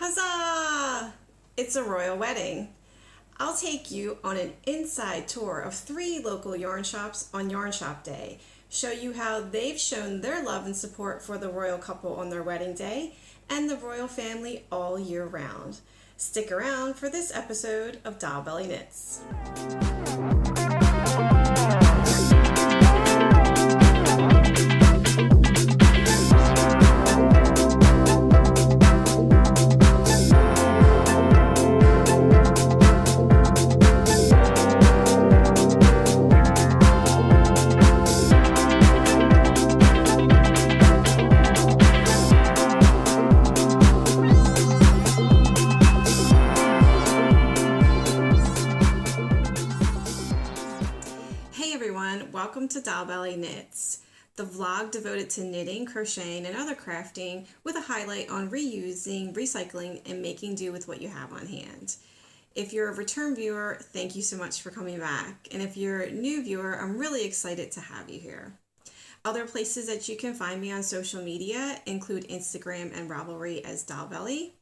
Huzzah! It's a royal wedding. I'll take you on an inside tour of 3 local yarn shops on Yarn Shop Day, show you how they've shown their love and support for the royal couple on their wedding day and the royal family all year round. Stick around for this episode of Doll Belly Knits. Welcome to Doll Belly Knits, the vlog devoted to knitting, crocheting, and other crafting with a highlight on reusing, recycling, and making do with what you have on hand. If you're a return viewer, thank you so much for coming back. And if you're a new viewer, I'm really excited to have you here. Other places that you can find me on social media include Instagram and Ravelry as Doll Belly.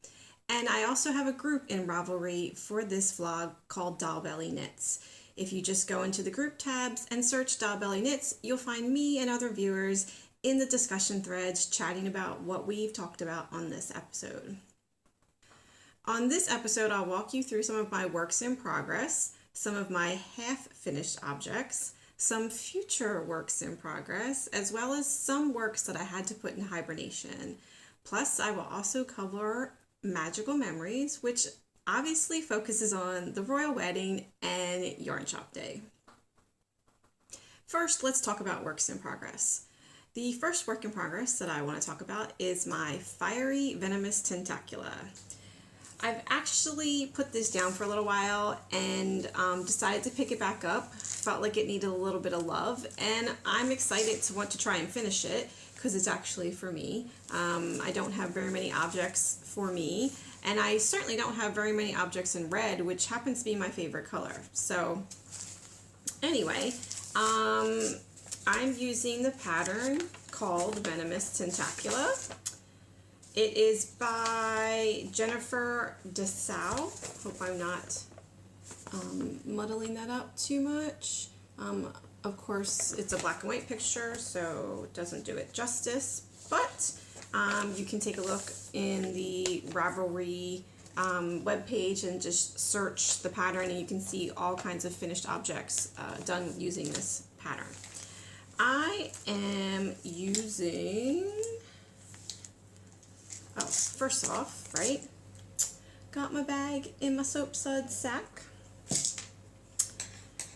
And I also have a group in Ravelry for this vlog called Doll Belly Knits. If you just go into the group tabs and search Doll Belly Knits, you'll find me and other viewers in the discussion threads chatting about what we've talked about on this episode. On this episode, I'll walk you through some of my works in progress, some of my half-finished objects, some future works in progress, as well as some works that I had to put in hibernation. Plus, I will also cover magical memories, which obviously focuses on the royal wedding and Yarn Shop Day. First, let's talk about works in progress. The first work in progress that I want to talk about is my fiery venomous tentacula. I've actually put this down for a little while and decided to pick it back up. Felt like it needed a little bit of love, and I'm excited to want to try and finish it because it's actually for me. I don't have very many objects for me, and I certainly don't have very many objects in red, which happens to be my favorite color. So anyway, I'm using the pattern called Venomous Tentacula. It is by Jennifer Dessau. Hope I'm not muddling that up too much. Of course, it's a black and white picture, so it doesn't do it justice, but you can take a look in the Ravelry webpage and just search the pattern, and you can see all kinds of finished objects done using this pattern. I am using, first off, right, got my bag in my soap sud sack.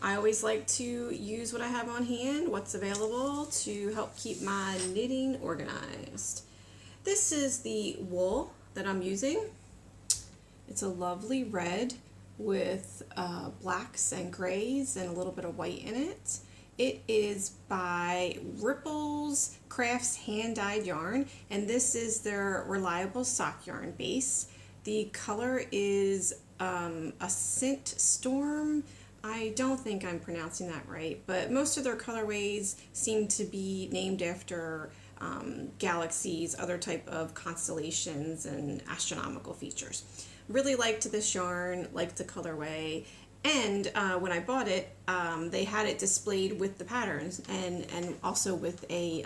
I always like to use what I have on hand, what's available, to help keep my knitting organized. This is the wool that I'm using. It's a lovely red with blacks and grays and a little bit of white in it. It is by Ripples Crafts hand-dyed yarn, and this is their reliable sock yarn base. The color is a Scent Storm. I don't think I'm pronouncing that right, but most of their colorways seem to be named after galaxies, other type of constellations and astronomical features. Really liked this yarn, liked the colorway, and when I bought it, they had it displayed with the patterns and also with a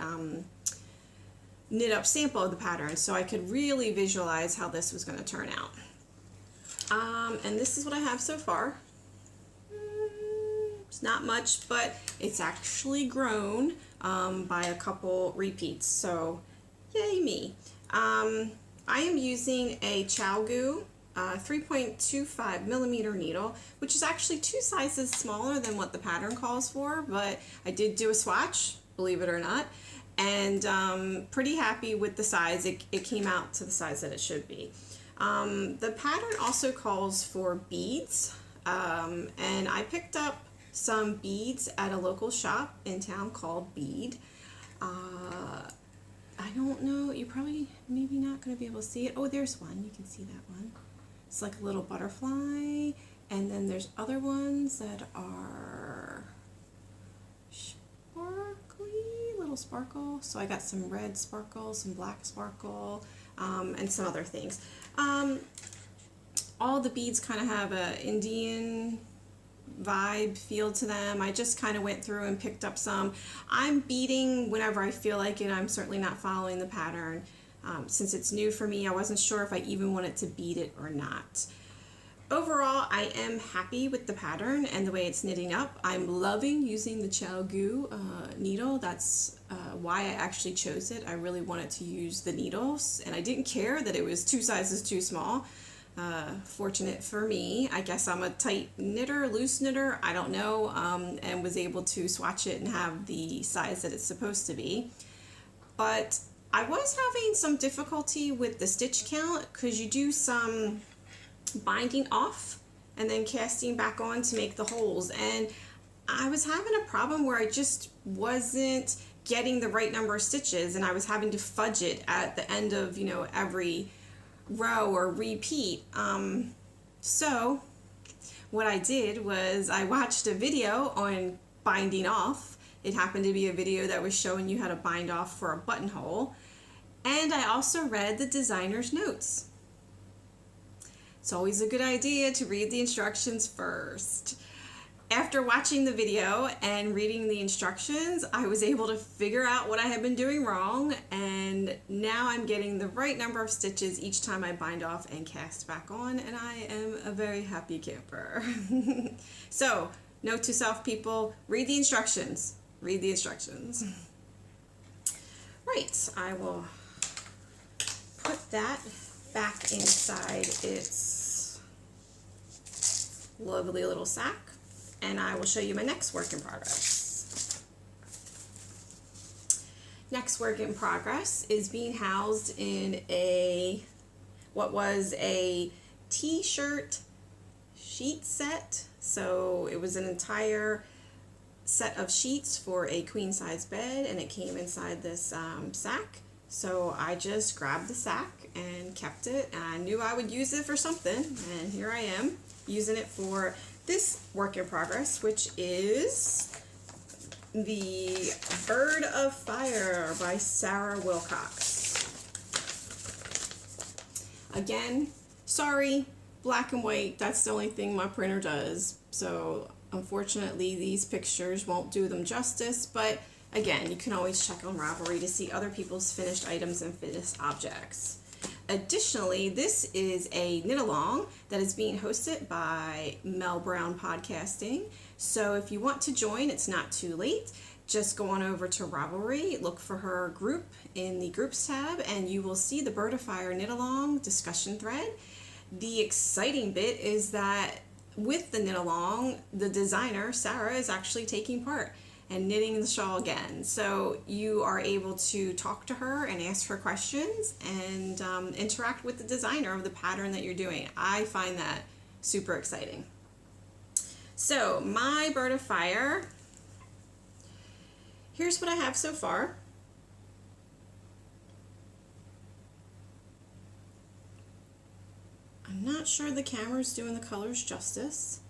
knit up sample of the pattern, so I could really visualize how this was going to turn out. And this is what I have so far. It's not much, but it's actually grown by a couple repeats, so yay me. I am using a ChowGoo 3.25 millimeter needle, which is actually 2 sizes smaller than what the pattern calls for, but I did do a swatch, believe it or not, and pretty happy with the size. It came out to the size that it should be. The pattern also calls for beads, and I picked up some beads at a local shop in town called Bead. I don't know, you probably maybe not going to be able to see it. Oh, there's one, you can see that one. It's like a little butterfly, and then there's other ones that are sparkly, little sparkle. So I got some red sparkle, some black sparkle, and some other things. All the beads kind of have a Indian vibe feel to them. I just kind of went through and picked up some. I'm beading whenever I feel like it. I'm certainly not following the pattern. Since it's new for me, I wasn't sure if I even wanted to bead it or not. Overall, I am happy with the pattern and the way it's knitting up. I'm loving using the ChiaoGoo needle. That's why I actually chose it. I really wanted to use the needles, and I didn't care that it was 2 sizes too small. Fortunate for me, I guess I'm a tight knitter, loose knitter, I don't know, and was able to swatch it and have the size that it's supposed to be. But I was having some difficulty with the stitch count because you do some binding off and then casting back on to make the holes, and I was having a problem where I just wasn't getting the right number of stitches, and I was having to fudge it at the end of, you know, every row or repeat. So what I did was I watched a video on binding off. It happened to be a video that was showing you how to bind off for a buttonhole, and I also read the designer's notes. It's always a good idea to read the instructions first. After watching the video and reading the instructions, I was able to figure out what I had been doing wrong, and now I'm getting the right number of stitches each time I bind off and cast back on, and I am a very happy camper. So, note to self, people, read the instructions. Read the instructions. Right, I will put that back inside its lovely little sack, and I will show you my next work in progress. Next work in progress is being housed in what was a t-shirt sheet set. So it was an entire set of sheets for a queen size bed, and it came inside this sack. So I just grabbed the sack and kept it, and I knew I would use it for something, and here I am using it for this work in progress, which is the Bird of Fire by Sarah Wilcox. Again, sorry, black and white, that's the only thing my printer does, so unfortunately these pictures won't do them justice, but again, you can always check on Ravelry to see other people's finished items and finished objects. Additionally, this is a knit-along that is being hosted by Mel Brown Podcasting. So if you want to join, it's not too late. Just go on over to Ravelry, look for her group in the Groups tab, and you will see the Bird of Fire knit-along discussion thread. The exciting bit is that with the knit-along, the designer, Sarah, is actually taking part and knitting the shawl again. So you are able to talk to her and ask her questions and interact with the designer of the pattern that you're doing. I find that super exciting. So my Bird of Fire, here's what I have so far. I'm not sure the camera's doing the colors justice.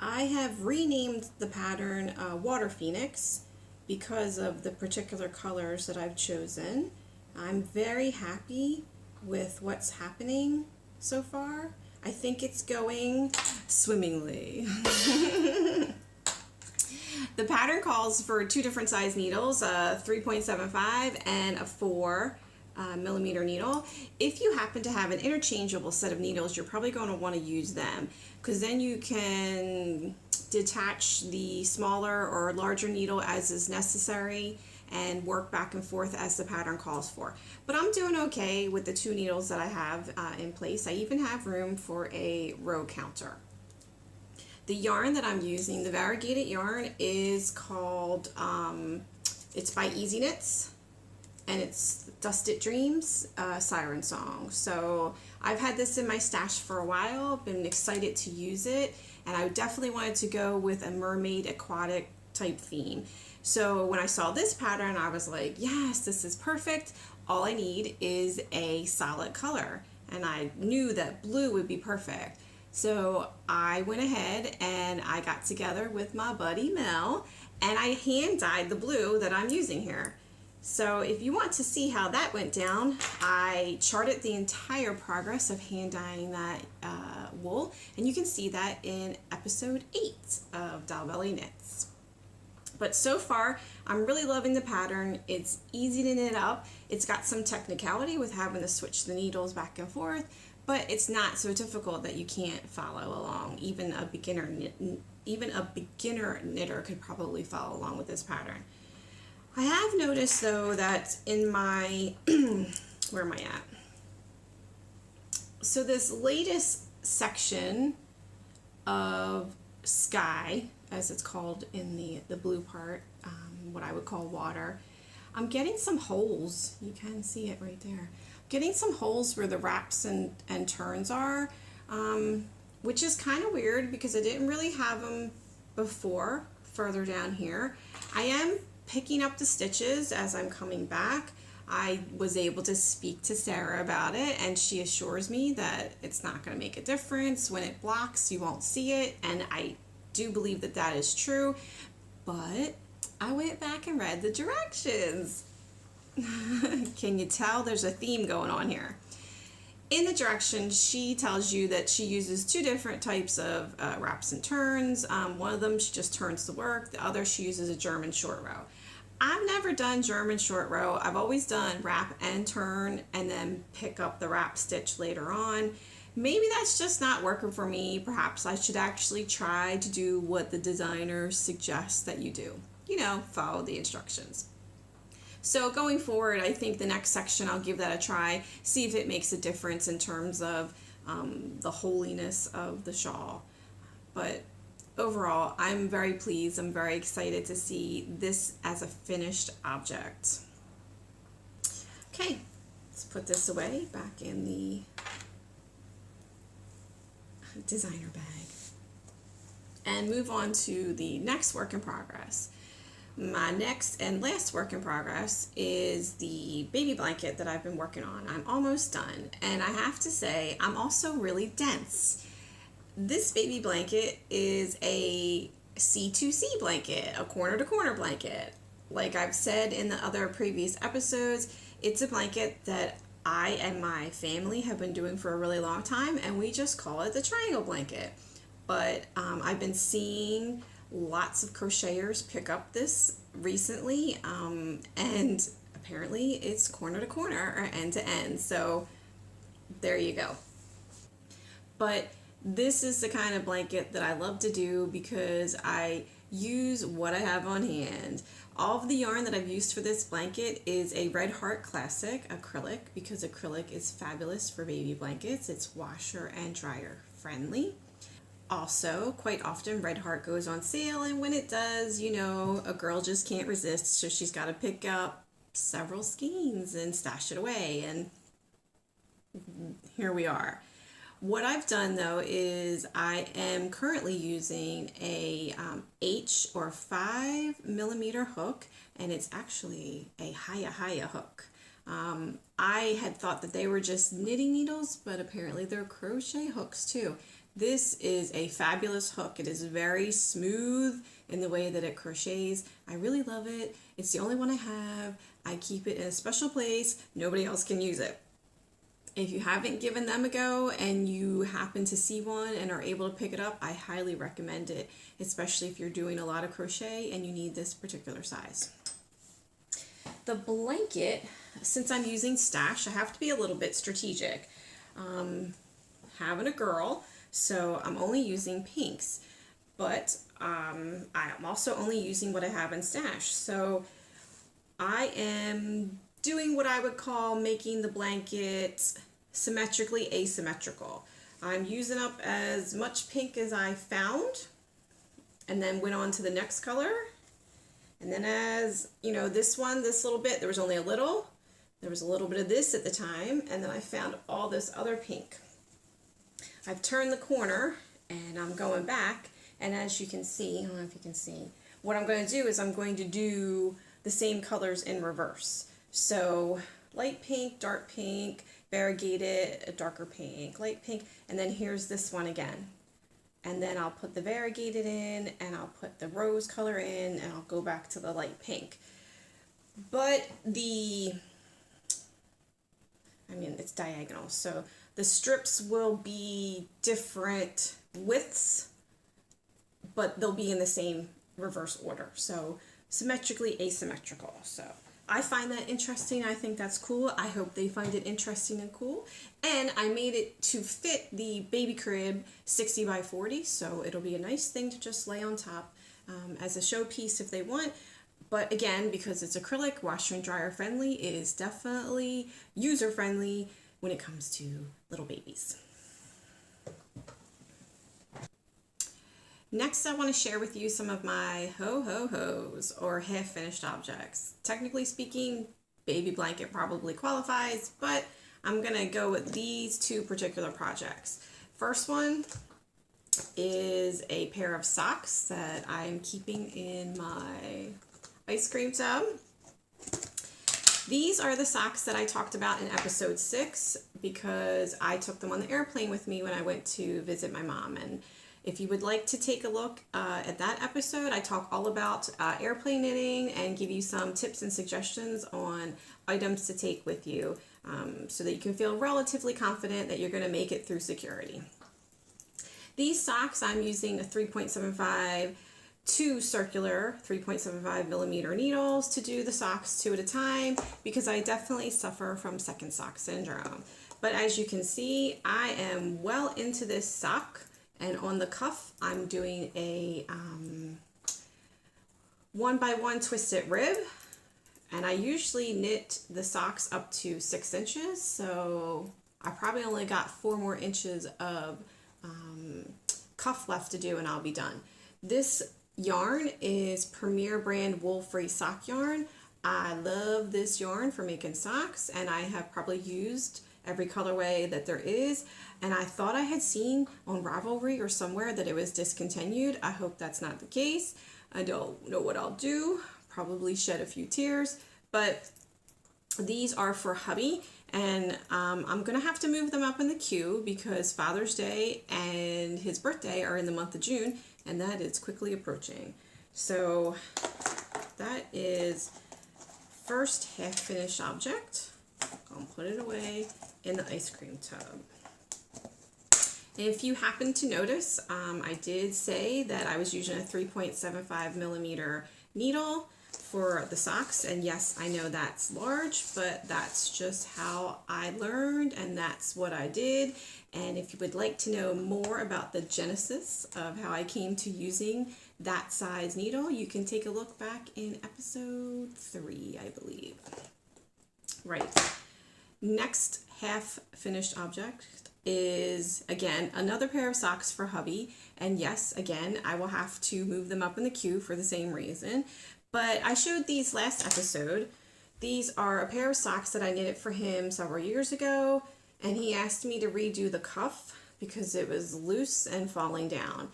I have renamed the pattern Water Phoenix because of the particular colors that I've chosen. I'm very happy with what's happening so far. I think it's going swimmingly. The pattern calls for 2 different size needles, a 3.75 and a 4 millimeter needle. If you happen to have an interchangeable set of needles, you're probably going to want to use them, because then you can detach the smaller or larger needle as is necessary and work back and forth as the pattern calls for. But I'm doing okay with the 2 needles that I have in place. I even have room for a row counter. The yarn that I'm using, the variegated yarn, is called, it's by Easy Knits, and it's Dusted Dreams Siren Song. So I've had this in my stash for a while, been excited to use it, and I definitely wanted to go with a mermaid aquatic type theme. So when I saw this pattern, I was like, yes, this is perfect. All I need is a solid color, and I knew that blue would be perfect. So I went ahead and I got together with my buddy Mel, and I hand dyed the blue that I'm using here. So if you want to see how that went down, I charted the entire progress of hand dyeing that wool, and you can see that in episode 8 of Doll Belly Knits. But so far, I'm really loving the pattern. It's easy to knit up. It's got some technicality with having to switch the needles back and forth, but it's not so difficult that you can't follow along. Even a beginner knitter could probably follow along with this pattern. I have noticed though that in my, where am I at? So this latest section of sky, as it's called in the blue part, what I would call water, I'm getting some holes. You can see it right there. Getting some holes where the wraps and turns are, which is kind of weird because I didn't really have them before further down here. I am picking up the stitches as I'm coming back. I was able to speak to Sarah about it, and she assures me that it's not going to make a difference. When it blocks, you won't see it, and I do believe that that is true, but I went back and read the directions. Can you tell there's a theme going on here? In the directions, she tells you that she uses two different types of wraps and turns. One of them she just turns the work. The other she uses a German short row. I've never done German short row. I've always done wrap and turn and then pick up the wrap stitch later on. Maybe that's just not working for me. Perhaps I should actually try to do what the designer suggests that you do. You know, follow the instructions. So going forward, I think the next section I'll give that a try, see if it makes a difference in terms of the holiness of the shawl. But overall, I'm very pleased. I'm very excited to see this as a finished object. Okay, let's put this away back in the designer bag and move on to the next work in progress. My next and last work in progress is the baby blanket that I've been working on. I'm almost done, and I have to say I'm also really dense. This baby blanket is a C2C blanket, a corner to corner blanket. Like I've said in the other previous episodes, it's a blanket that I and my family have been doing for a really long time, and we just call it the triangle blanket. But I've been seeing lots of crocheters pick up this recently, and apparently it's corner to corner or end to end, so there you go. But this is the kind of blanket that I love to do because I use what I have on hand. All of the yarn that I've used for this blanket is a Red Heart Classic acrylic, because acrylic is fabulous for baby blankets. It's washer and dryer friendly. Also, quite often Red Heart goes on sale, and when it does, you know, a girl just can't resist, so she's got to pick up several skeins and stash it away, and here we are. What I've done though is I am currently using a H or 5mm hook, and it's actually a Haya hook. I had thought that they were just knitting needles, but apparently they're crochet hooks too. This is a fabulous hook. It is very smooth in the way that it crochets. I really love it. It's the only one I have. I keep it in a special place. Nobody else can use it. If you haven't given them a go and you happen to see one and are able to pick it up, I highly recommend it, especially if you're doing a lot of crochet and you need this particular size. The blanket, since I'm using stash, I have to be a little bit strategic. Having a girl, so I'm only using pinks, but I'm also only using what I have in stash. So I am doing what I would call making the blanket symmetrically asymmetrical. I'm using up as much pink as I found, and then went on to the next color. And then as, you know, this little bit, there was only a little. There was a little bit of this at the time, and then I found all this other pink. I've turned the corner, and I'm going back, and as you can see, I don't know if you can see, what I'm going to do is I'm going to do the same colors in reverse. So light pink, dark pink, variegated, a darker pink, light pink, and then here's this one again. And then I'll put the variegated in, and I'll put the rose color in, and I'll go back to the light pink. but it's diagonal, so the strips will be different widths, but they'll be in the same reverse order. So symmetrically asymmetrical. So I find that interesting. I think that's cool. I hope they find it interesting and cool. And I made it to fit the baby crib 60 by 40. So it'll be a nice thing to just lay on top as a showpiece if they want. But again, because it's acrylic, washer and dryer friendly, it is definitely user friendly when it comes to little babies. Next, I want to share with you some of my ho-ho-hos, or half-finished objects. Technically speaking, baby blanket probably qualifies, but I'm going to go with these two particular projects. First one is a pair of socks that I'm keeping in my ice cream tub. These are the socks that I talked about in episode 6 because I took them on the airplane with me when I went to visit my mom. And if you would like to take a look at that episode, I talk all about airplane knitting and give you some tips and suggestions on items to take with you so that you can feel relatively confident that you're going to make it through security. These socks, I'm using a 3.75 two circular 3.75 millimeter needles to do the socks 2 at a time because I definitely suffer from second sock syndrome. But as you can see, I am well into this sock, and on the cuff I'm doing a 1x1 twisted rib, and I usually knit the socks up to 6 inches, so I probably only got 4 more inches of cuff left to do and I'll be done. This yarn is Premier brand wool-free sock yarn. I love this yarn for making socks, and I have probably used every colorway that there is, and I thought I had seen on Ravelry or somewhere that it was discontinued. I hope that's not the case. I don't know what I'll do. Probably shed a few tears, but these are for hubby, and I'm gonna have to move them up in the queue because Father's Day and his birthday are in the month of June, and that is quickly approaching. So that is first half finished object. I'll put it away in the ice cream tub. If you happen to notice, I did say that I was using a 3.75 millimeter needle for the socks, and yes, I know that's large, but that's just how I learned and that's what I did. And if you would like to know more about the genesis of how I came to using that size needle, you can take a look back in episode 3, I believe. Right. Next half finished object is, again, another pair of socks for hubby. And yes, again, I will have to move them up in the queue for the same reason. But I showed these last episode. These are a pair of socks that I knitted for him several years ago, and he asked me to redo the cuff because it was loose and falling down.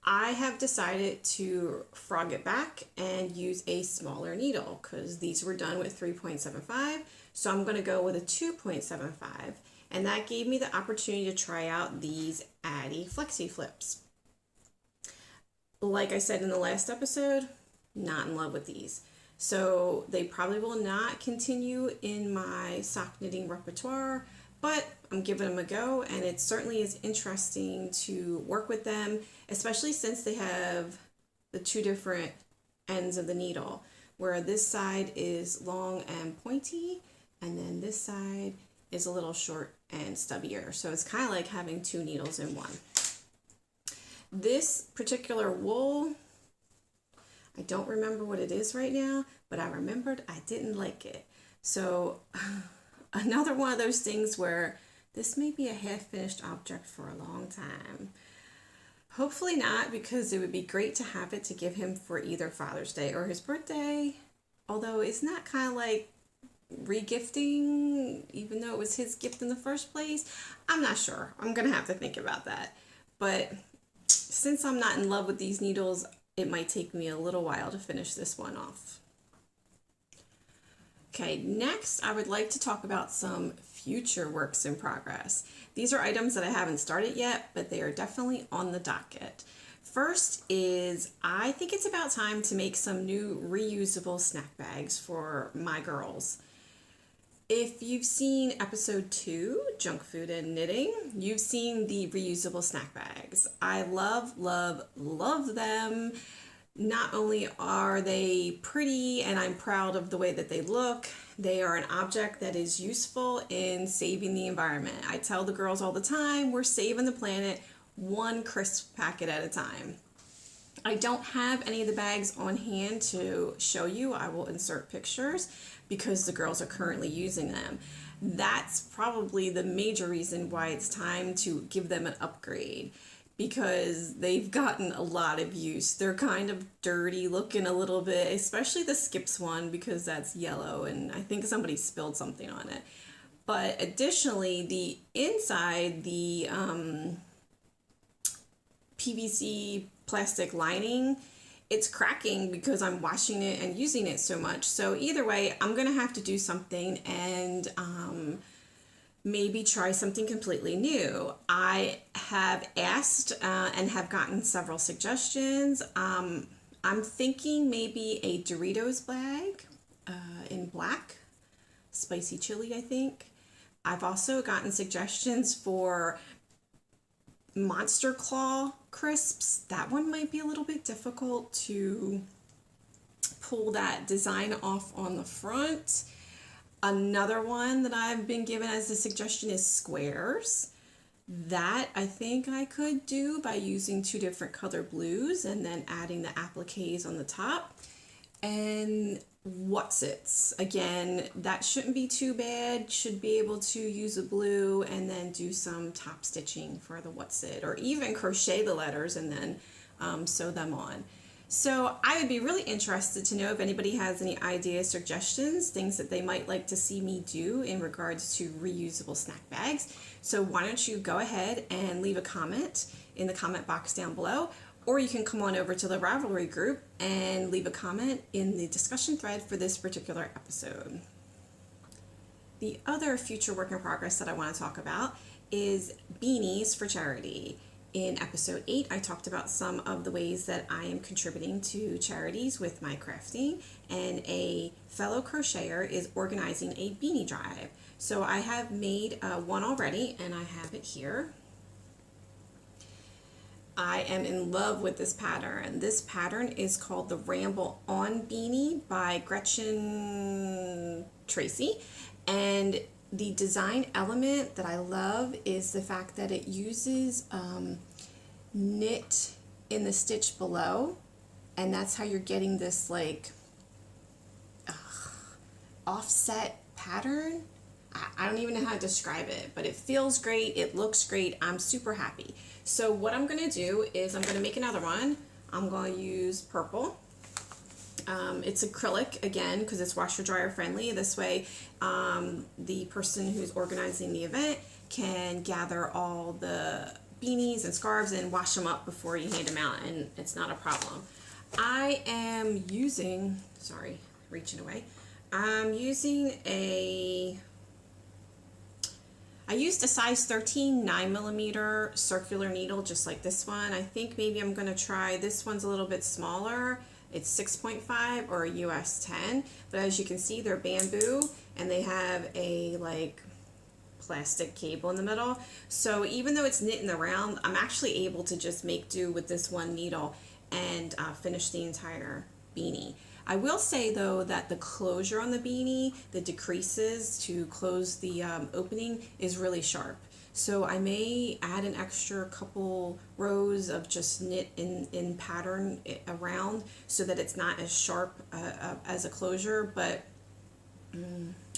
I have decided to frog it back and use a smaller needle because these were done with 3.75, so I'm going to go with a 2.75, and that gave me the opportunity to try out these Addy Flexi Flips. Like I said in the last episode, not in love with these. So they probably will not continue in my sock knitting repertoire, but I'm giving them a go, and it certainly is interesting to work with them, especially since they have the 2 different ends of the needle, where this side is long and pointy, and then this side is a little short and stubbier. So it's kind of like having 2 needles in one. This particular wool, I don't remember what it is right now, but I remembered I didn't like it. So another one of those things where this may be a half-finished object for a long time. Hopefully not, because it would be great to have it to give him for either Father's Day or his birthday. Although it's not kind of like re-gifting, even though it was his gift in the first place. I'm not sure. I'm going to have to think about that. But since I'm not in love with these needles, it might take me a little while to finish this one off. Okay, next I would like to talk about some future works in progress. These are items that I haven't started yet, but they are definitely on the docket. First is I think it's about time to make some new reusable snack bags for my girls. If you've seen episode 2, Junk Food and Knitting, you've seen the reusable snack bags. I love, love, love them. Not only are they pretty and I'm proud of the way that they look, they are an object that is useful in saving the environment. I tell the girls all the time, we're saving the planet one crisp packet at a time. I don't have any of the bags on hand to show you. I will insert pictures because the girls are currently using them. That's probably the major reason why it's time to give them an upgrade, because they've gotten a lot of use. They're kind of dirty looking a little bit, especially the Skips one because that's yellow and I think somebody spilled something on it. But additionally, the inside, the PVC plastic lining, it's cracking because I'm washing it and using it so much. So either way, I'm gonna have to do something and maybe try something completely new. I have asked and have gotten several suggestions. I'm thinking maybe a Doritos bag in black, spicy chili, I think. I've also gotten suggestions for Monster Claw crisps. That one might be a little bit difficult to pull that design off on the front. Another one that I've been given as a suggestion is squares. That I think I could do by using 2 different color blues and then adding the appliques on the top. And Whatsits. Again, that shouldn't be too bad. Should be able to use a blue and then do some top stitching for the Whatsit, or even crochet the letters and then sew them on. So I would be really interested to know if anybody has any ideas, suggestions, things that they might like to see me do in regards to reusable snack bags. So why don't you go ahead and leave a comment in the comment box down below, or you can come on over to the Ravelry group and leave a comment in the discussion thread for this particular episode. The other future work in progress that I want to talk about is beanies for charity. In episode 8, I talked about some of the ways that I am contributing to charities with my crafting, and a fellow crocheter is organizing a beanie drive. So I have made one already, and I have it here. I am in love with this pattern. This pattern is called the Ramble On Beanie by Gretchen Tracy, and the design element that I love is the fact that it uses knit in the stitch below, and that's how you're getting this like offset pattern. I don't even know how to describe it, but it feels great, it looks great, I'm super happy. So what I'm going to do is I'm going to make another one. I'm going to use purple. It's acrylic again because it's washer dryer friendly. This way the person who's organizing the event can gather all the beanies and scarves and wash them up before you hand them out, and it's not a problem. I am using, sorry, reaching away. I'm using I used a size 13 9mm circular needle just like this one. I think maybe I'm going to try, this one's a little bit smaller. It's 6.5 or a US 10, but as you can see, they're bamboo and they have a like plastic cable in the middle. So even though it's knit in the round, I'm actually able to just make do with this one needle and finish the entire beanie. I will say though that the closure on the beanie, the decreases to close the opening, is really sharp. So I may add an extra couple rows of just knit in pattern around so that it's not as sharp as a closure, but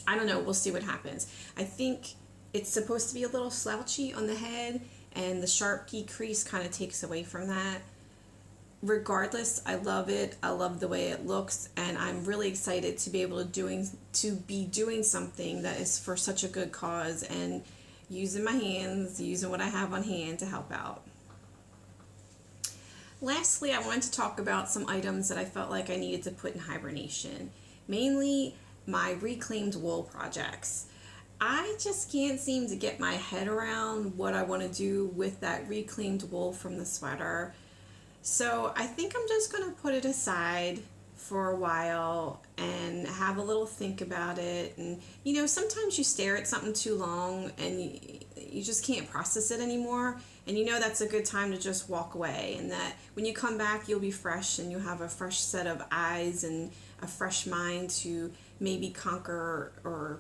I don't know, we'll see what happens. I think it's supposed to be a little slouchy on the head, and the sharp decrease kind of takes away from that. Regardless, I love it. I love the way it looks, and I'm really excited to be able to be doing something that is for such a good cause and using my hands, using what I have on hand to help out. Lastly, I wanted to talk about some items that I felt like I needed to put in hibernation, mainly my reclaimed wool projects. I just can't seem to get my head around what I want to do with that reclaimed wool from the sweater. So I think I'm just going to put it aside for a while and have a little think about it. And sometimes you stare at something too long and you just can't process it anymore, and that's a good time to just walk away, and that when you come back you'll be fresh and you'll have a fresh set of eyes and a fresh mind to maybe conquer or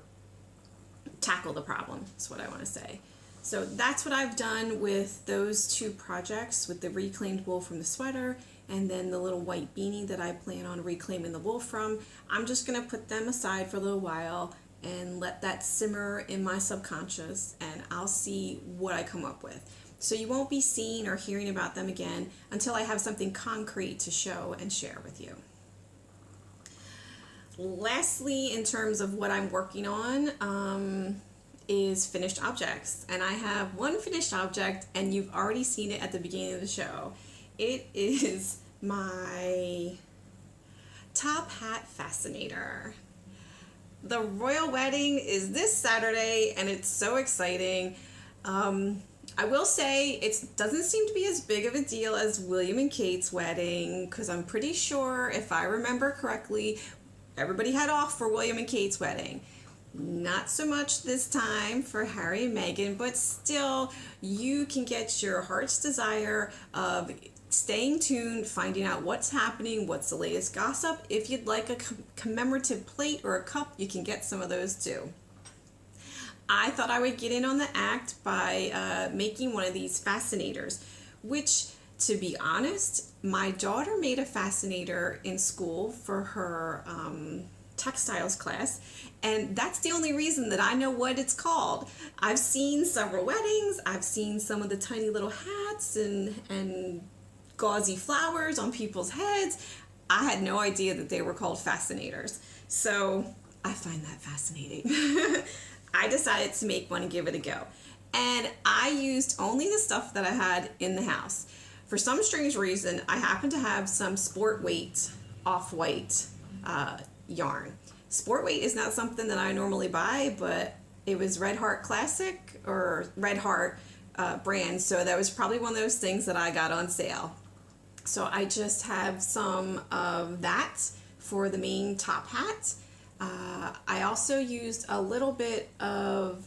tackle the problem, is what I want to say. So that's what I've done with those two projects, with the reclaimed wool from the sweater and then the little white beanie that I plan on reclaiming the wool from. I'm just going to put them aside for a little while and let that simmer in my subconscious, and I'll see what I come up with. So you won't be seeing or hearing about them again until I have something concrete to show and share with you. Lastly, in terms of what I'm working on, is finished objects. And I have one finished object, and you've already seen it at the beginning of the show. It is my top hat fascinator. The royal wedding is this Saturday, and it's so exciting. I will say it doesn't seem to be as big of a deal as William and Kate's wedding, because I'm pretty sure, if I remember correctly, everybody had off for William and Kate's wedding. Not so much this time for Harry and Meghan, but still, you can get your heart's desire of staying tuned, finding out what's happening, what's the latest gossip. If you'd like a commemorative plate or a cup, you can get some of those too. I thought I would get in on the act by making one of these fascinators, which, to be honest, my daughter made a fascinator in school for her textiles class, and that's the only reason that I know what it's called. I've seen several weddings, I've seen some of the tiny little hats and gauzy flowers on people's heads. I had no idea that they were called fascinators, so I find that fascinating. I decided to make one and give it a go, and I used only the stuff that I had in the house. For some strange reason, I happen to have some sport weight off-white yarn. Sport weight is not something that I normally buy, but it was Red Heart Classic or Red Heart brand, so that was probably one of those things that I got on sale. So I just have some of that for the main top hat. I also used a little bit of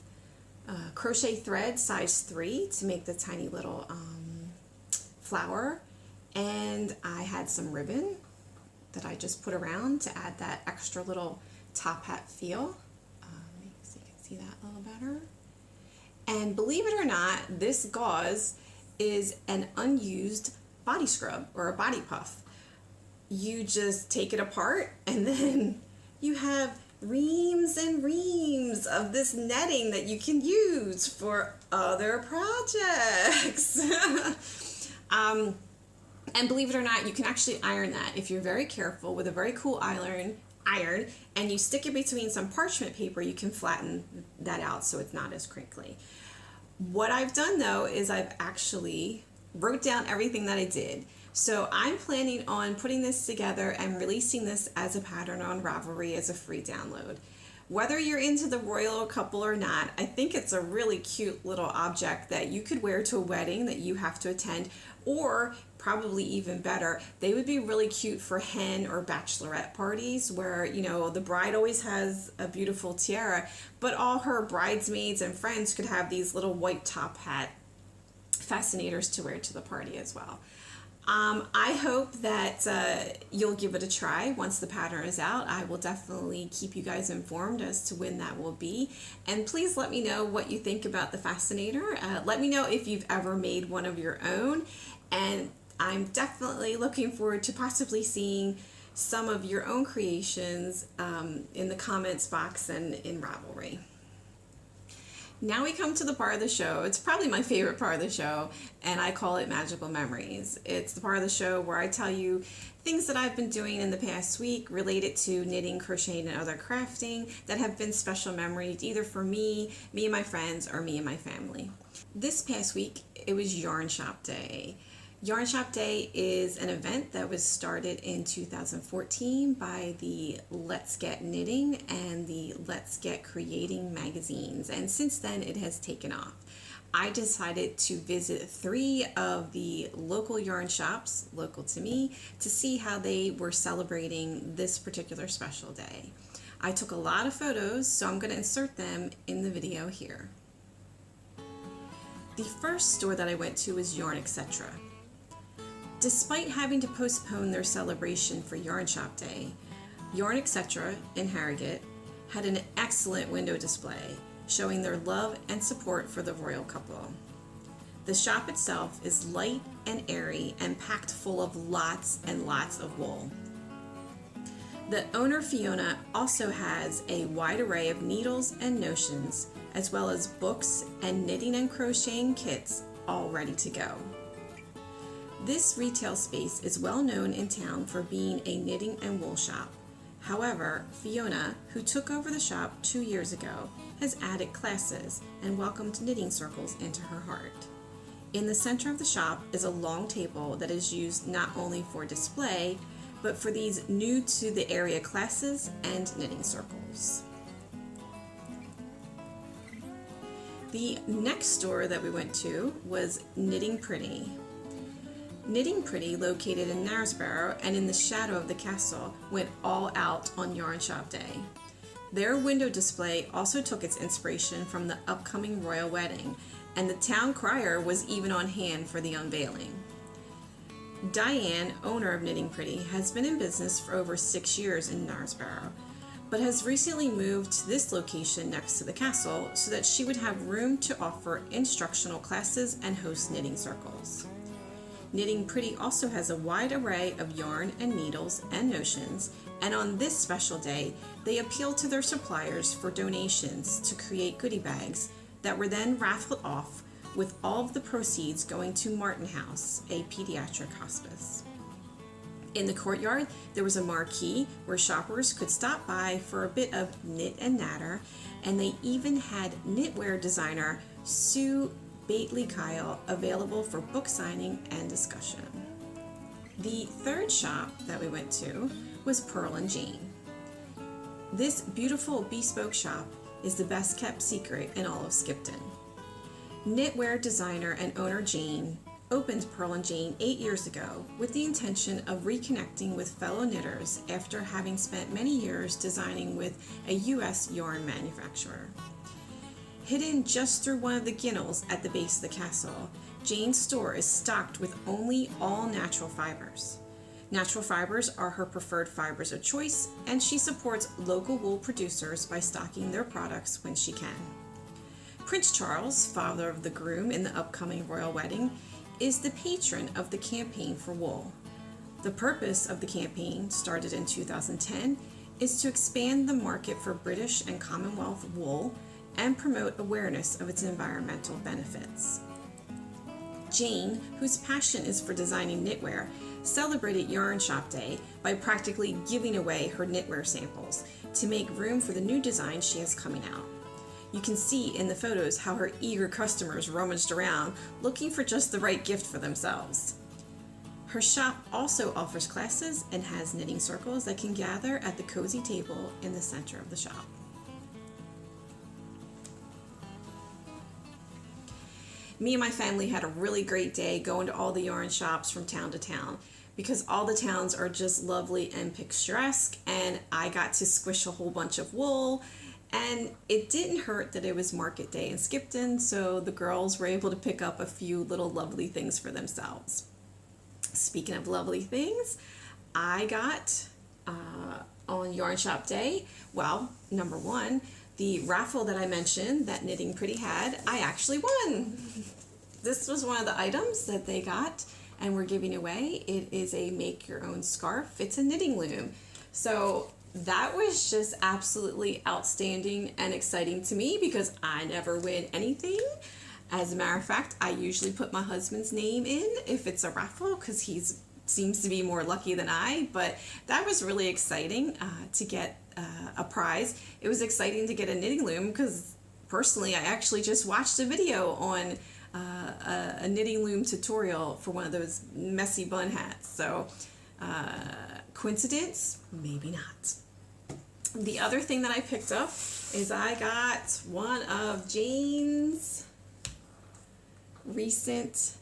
crochet thread size 3 to make the tiny little flower, and I had some ribbon that I just put around to add that extra little top hat feel. So you can see that a little better. And believe it or not, this gauze is an unused body scrub or a body puff. You just take it apart and then you have reams and reams of this netting that you can use for other projects. And believe it or not, you can actually iron that if you're very careful with a very cool iron, and you stick it between some parchment paper. You can flatten that out so it's not as crinkly. What I've done though is I've actually wrote down everything that I did. So I'm planning on putting this together and releasing this as a pattern on Ravelry as a free download. Whether you're into the royal couple or not, I think it's a really cute little object that you could wear to a wedding that you have to attend, or probably even better, they would be really cute for hen or bachelorette parties where, the bride always has a beautiful tiara, but all her bridesmaids and friends could have these little white top hat fascinators to wear to the party as well. I hope that you'll give it a try once the pattern is out. I will definitely keep you guys informed as to when that will be. And please let me know what you think about the fascinator. Let me know if you've ever made one of your own. And I'm definitely looking forward to possibly seeing some of your own creations in the comments box and in Ravelry. Now we come to the part of the show. It's probably my favorite part of the show, and I call it Magical Memories. It's the part of the show where I tell you things that I've been doing in the past week related to knitting, crocheting, and other crafting that have been special memories either for me and my friends, or me and my family. This past week, it was Yarn Shop Day. Yarn Shop Day is an event that was started in 2014 by the Let's Get Knitting and the Let's Get Creating magazines, and since then it has taken off. I decided to visit 3 of the local yarn shops, local to me, to see how they were celebrating this particular special day. I took a lot of photos, so I'm going to insert them in the video here. The first store that I went to was Yarn Etc. Despite having to postpone their celebration for Yarn Shop Day, Yarn Etc. in Harrogate had an excellent window display showing their love and support for the royal couple. The shop itself is light and airy and packed full of lots and lots of wool. The owner, Fiona, also has a wide array of needles and notions, as well as books and knitting and crocheting kits all ready to go. This retail space is well known in town for being a knitting and wool shop. However, Fiona, who took over the shop 2 years ago, has added classes and welcomed knitting circles into her heart. In the center of the shop is a long table that is used not only for display, but for these new to the area classes and knitting circles. The next store that we went to was Knitting Pretty. Knitting Pretty, located in Knaresborough and in the shadow of the castle, went all out on Yarn Shop Day. Their window display also took its inspiration from the upcoming royal wedding, and the town crier was even on hand for the unveiling. Diane, owner of Knitting Pretty, has been in business for over 6 years in Knaresborough, but has recently moved to this location next to the castle so that she would have room to offer instructional classes and host knitting circles. Knitting Pretty also has a wide array of yarn and needles and notions, and on this special day, they appeal to their suppliers for donations to create goodie bags that were then raffled off, with all of the proceeds going to Martin House, a pediatric hospice. In the courtyard, there was a marquee where shoppers could stop by for a bit of knit and natter, and they even had knitwear designer Sue Bately Kyle available for book signing and discussion. The third shop that we went to was Pearl and Jane. This beautiful bespoke shop is the best kept secret in all of Skipton. Knitwear designer and owner Jane opened Pearl and Jane 8 years ago with the intention of reconnecting with fellow knitters after having spent many years designing with a U.S. yarn manufacturer. Hidden just through one of the ginnels at the base of the castle, Jane's store is stocked with only all natural fibers. Natural fibers are her preferred fibers of choice, and she supports local wool producers by stocking their products when she can. Prince Charles, father of the groom in the upcoming royal wedding, is the patron of the Campaign for Wool. The purpose of the campaign, started in 2010, is to expand the market for British and Commonwealth wool and promote awareness of its environmental benefits. Jane, whose passion is for designing knitwear, celebrated Yarn Shop Day by practically giving away her knitwear samples to make room for the new designs she has coming out. You can see in the photos how her eager customers rummaged around looking for just the right gift for themselves. Her shop also offers classes and has knitting circles that can gather at the cozy table in the center of the shop. Me and my family had a really great day going to all the yarn shops from town to town because all the towns are just lovely and picturesque, and I got to squish a whole bunch of wool, and it didn't hurt that it was market day in Skipton, so the girls were able to pick up a few little lovely things for themselves. Speaking of lovely things, I got on Yarn Shop Day, well, number one, the raffle that I mentioned that Knitting Pretty had, I actually won. This was one of the items that they got and we're giving away. It is a make your own scarf. It's a knitting loom. So that was just absolutely outstanding and exciting to me because I never win anything. As a matter of fact, I usually put my husband's name in if it's a raffle because he seems to be more lucky than I, but that was really exciting to get a prize. It was exciting to get a knitting loom because personally I actually just watched a video on a knitting loom tutorial for one of those messy bun hats. So coincidence? Maybe not. The other thing that I picked up is I got one of Jane's recent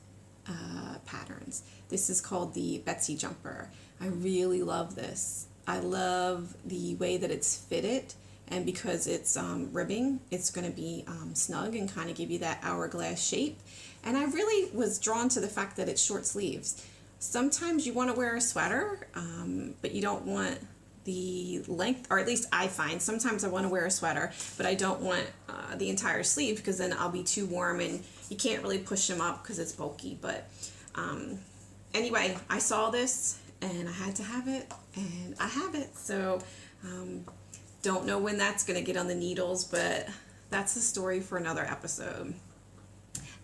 patterns. This is called the Betsy jumper. I really love this. I love the way that it's fitted, and because it's ribbing, it's going to be snug and kind of give you that hourglass shape. And I really was drawn to the fact that it's short sleeves. Sometimes you want to wear a sweater, but you don't want the length, or at least I find sometimes I want to wear a sweater, but I don't want the entire sleeve, because then I'll be too warm and you can't really push them up because it's bulky. But anyway, I saw this and I had to have it, and I have it. So don't know when that's going to get on the needles, but that's a story for another episode.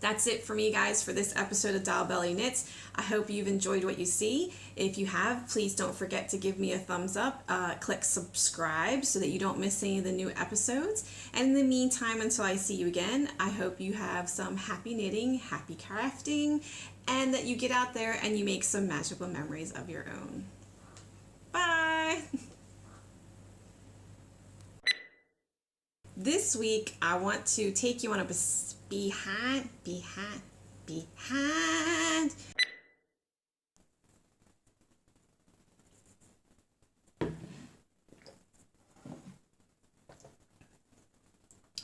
That's it for me, guys, for this episode of Doll Belly Knits. I hope you've enjoyed what you see. If you have, please don't forget to give me a thumbs up. Click subscribe so that you don't miss any of the new episodes. And in the meantime, until I see you again, I hope you have some happy knitting, happy crafting, and that you get out there and you make some magical memories of your own. Bye! This week, I want to take you on a behind.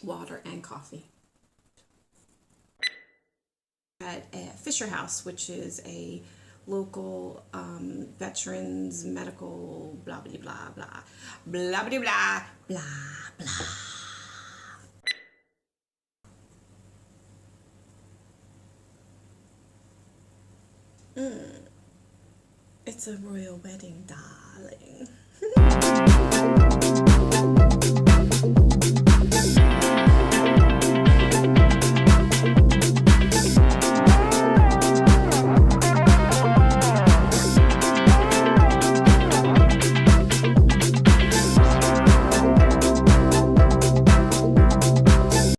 Water and coffee. At a Fisher House, which is a local veterans medical blah blah blah blah blah blah blah blah blah. It's a royal wedding, darling.